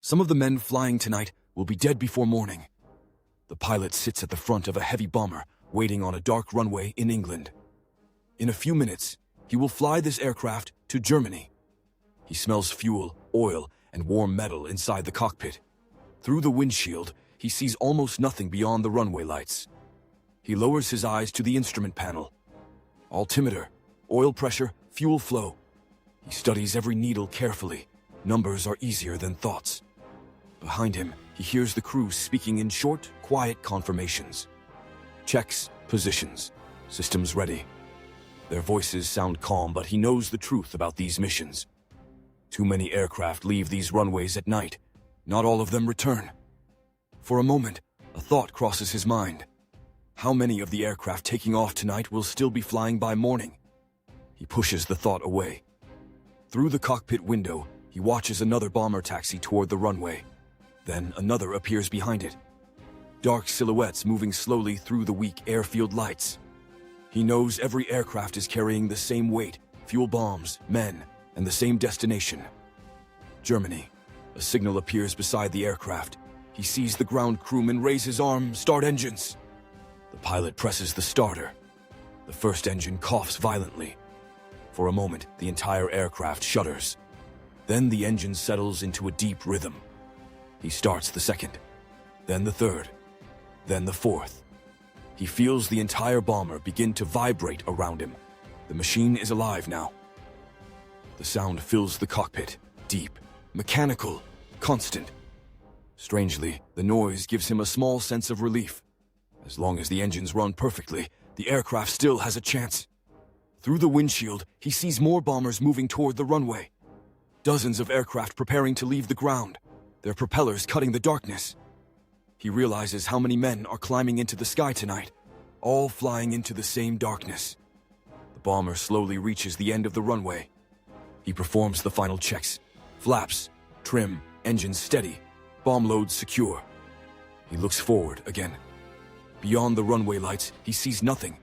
Some of the men flying tonight will be dead before morning. The pilot sits at the front of a heavy bomber, waiting on a dark runway in England. In a few minutes, he will fly this aircraft to Germany. He smells fuel, oil, and warm metal inside the cockpit. Through the windshield, he sees almost nothing beyond the runway lights. He lowers his eyes to the instrument panel. Altimeter, oil pressure, fuel flow. He studies every needle carefully. Numbers are easier than thoughts. Behind him, he hears the crew speaking in short, quiet confirmations. Checks, positions, systems ready. Their voices sound calm, but he knows the truth about these missions. Too many aircraft leave these runways at night. Not all of them return. For a moment, a thought crosses his mind. How many of the aircraft taking off tonight will still be flying by morning? He pushes the thought away. Through the cockpit window, he watches another bomber taxi toward the runway. Then another appears behind it. Dark silhouettes moving slowly through the weak airfield lights. He knows every aircraft is carrying the same weight, fuel bombs, men, and the same destination. Germany. A signal appears beside the aircraft. He sees the ground crewman raise his arm, start engines. The pilot presses the starter. The first engine coughs violently. For a moment, the entire aircraft shudders. Then the engine settles into a deep rhythm. He starts the second, then the third, then the fourth. He feels the entire bomber begin to vibrate around him. The machine is alive now. The sound fills the cockpit, deep, mechanical, constant. Strangely, the noise gives him a small sense of relief. As long as the engines run perfectly, the aircraft still has a chance. Through the windshield, he sees more bombers moving toward the runway. Dozens of aircraft preparing to leave the ground, their propellers cutting the darkness. He realizes how many men are climbing into the sky tonight, all flying into the same darkness. The bomber slowly reaches the end of the runway. He performs the final checks. Flaps, trim, engines steady, bomb loads secure. He looks forward again. Beyond the runway lights, he sees nothing.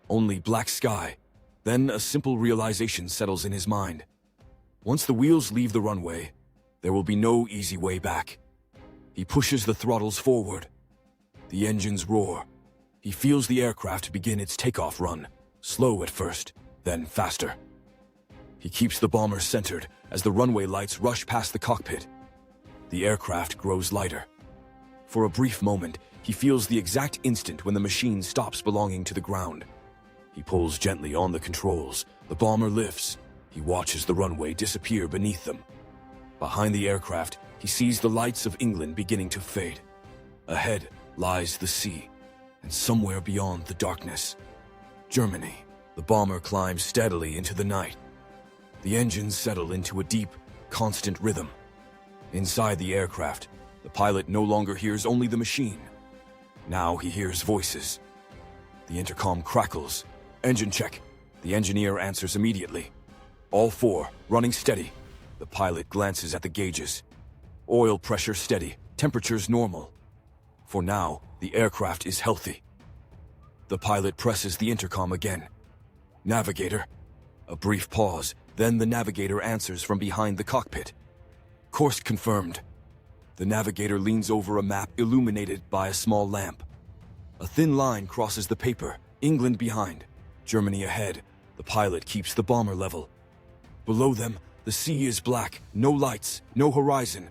Only black sky. Then a simple realization settles in his mind. Once the wheels leave the runway, there will be no easy way back. He pushes the throttles forward. The engines roar. He feels the aircraft begin its takeoff run, slow at first, then faster. He keeps the bomber centered as the runway lights rush past the cockpit. The aircraft grows lighter. For a brief moment, he feels the exact instant when the machine stops belonging to the ground. He pulls gently on the controls. The bomber lifts. He watches the runway disappear beneath them. Behind the aircraft, he sees the lights of England beginning to fade. Ahead lies the sea, and somewhere beyond the darkness, Germany. The bomber climbs steadily into the night. The engines settle into a deep, constant rhythm. Inside the aircraft, the pilot no longer hears only the machine. Now he hears voices. The intercom crackles. Engine check. The engineer answers immediately. All four, running steady. The pilot glances at the gauges. Oil pressure steady, temperatures normal. For now, the aircraft is healthy. The pilot presses the intercom again. Navigator. A brief pause, then the navigator answers from behind the cockpit. Course confirmed. The navigator leans over a map illuminated by a small lamp. A thin line crosses the paper, England behind, Germany ahead. The pilot keeps the bomber level. Below them, the sea is black, no lights, no horizon.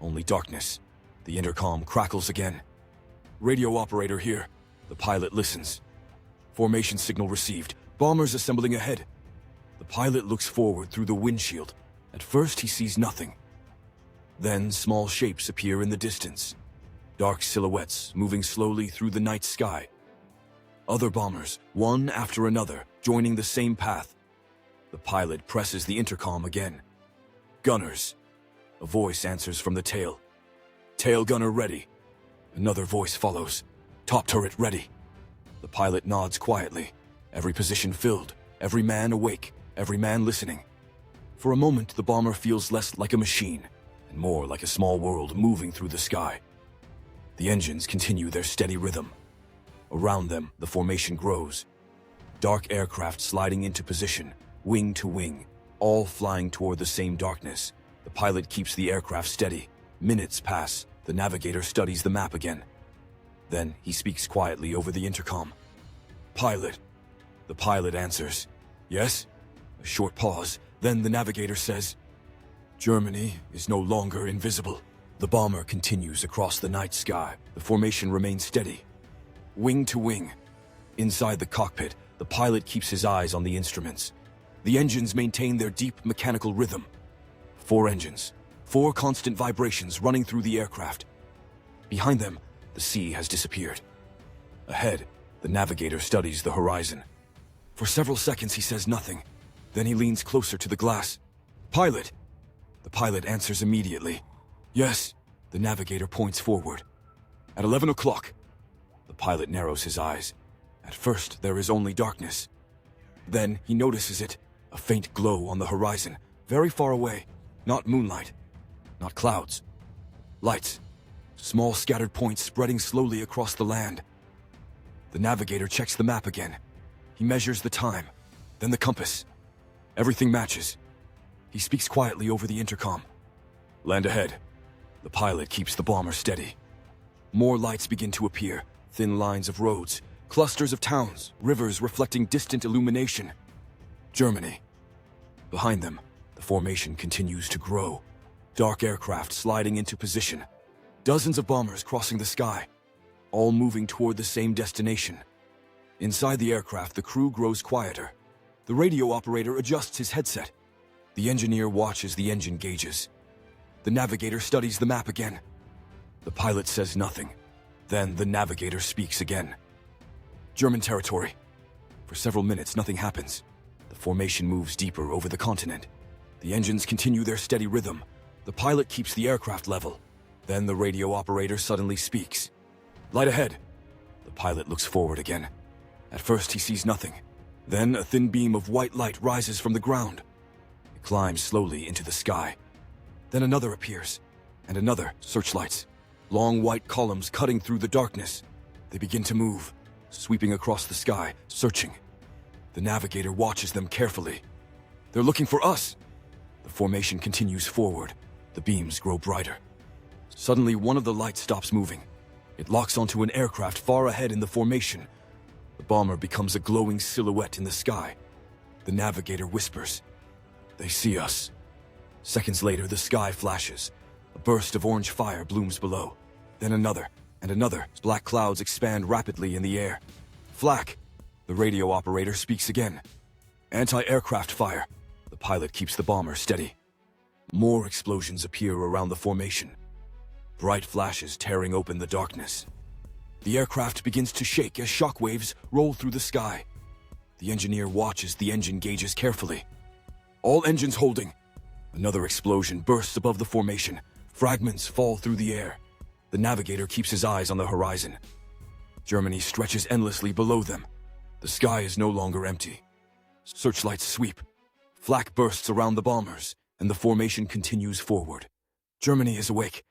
Only darkness. The intercom crackles again. Radio operator here. The pilot listens. Formation signal received. Bombers assembling ahead. The pilot looks forward through the windshield. At first he sees nothing. Then small shapes appear in the distance. Dark silhouettes moving slowly through the night sky. Other bombers, one after another, joining the same path. The pilot presses the intercom again. Gunners. A voice answers from the tail. Tail gunner ready. Another voice follows. Top turret ready. The pilot nods quietly. Every position filled. Every man awake. Every man listening. For a moment, the bomber feels less like a machine and more like a small world moving through the sky. The engines continue their steady rhythm. Around them, the formation grows. Dark aircraft sliding into position, wing to wing, all flying toward the same darkness. The pilot keeps the aircraft steady. Minutes pass. The navigator studies the map again. Then he speaks quietly over the intercom. "Pilot." The pilot answers, "Yes?" A short pause. Then the navigator says, "Germany is no longer invisible." The bomber continues across the night sky. The formation remains steady, wing to wing. Inside the cockpit, the pilot keeps his eyes on the instruments. The engines maintain their deep mechanical rhythm. 4 engines, 4 constant vibrations running through the aircraft. Behind them, the sea has disappeared. Ahead, the navigator studies the horizon. For several seconds, he says nothing. Then he leans closer to the glass. "Pilot!" The pilot answers immediately. "Yes." The navigator points forward. "At 11 o'clock. The pilot narrows his eyes. At first, there is only darkness. Then he notices it, a faint glow on the horizon, very far away. Not moonlight, not clouds. Lights. Small scattered points spreading slowly across the land. The navigator checks the map again. He measures the time, then the compass. Everything matches. He speaks quietly over the intercom. "Land ahead." The pilot keeps the bomber steady. More lights begin to appear, thin lines of roads, clusters of towns, rivers reflecting distant illumination. Germany. Behind them, the formation continues to grow. Dark aircraft sliding into position. Dozens of bombers crossing the sky, all moving toward the same destination. Inside the aircraft, the crew grows quieter. The radio operator adjusts his headset. The engineer watches the engine gauges. The navigator studies the map again. The pilot says nothing. Then the navigator speaks again. "German territory." For several minutes, nothing happens. The formation moves deeper over the continent. The engines continue their steady rhythm. The pilot keeps the aircraft level. Then the radio operator suddenly speaks. "Light ahead." The pilot looks forward again. At first, he sees nothing. Then a thin beam of white light rises from the ground. It climbs slowly into the sky. Then another appears, and another. Searchlights. Long white columns cutting through the darkness. They begin to move, sweeping across the sky, searching. The navigator watches them carefully. "They're looking for us." The formation continues forward. The beams grow brighter. Suddenly, one of the lights stops moving. It locks onto an aircraft far ahead in the formation. The bomber becomes a glowing silhouette in the sky. The navigator whispers, "They see us." Seconds later, the sky flashes. A burst of orange fire blooms below. Then another, and another. Black clouds expand rapidly in the air. "Flak." The radio operator speaks again. "Anti-aircraft fire." The pilot keeps the bomber steady. More explosions appear around the formation. Bright flashes tearing open the darkness. The aircraft begins to shake as shock waves roll through the sky. The engineer watches the engine gauges carefully. "All engines holding." Another explosion bursts above the formation. Fragments fall through the air. The navigator keeps his eyes on the horizon. Germany stretches endlessly below them. The sky is no longer empty. Searchlights sweep. Flak bursts around the bombers, and the formation continues forward. Germany is awake.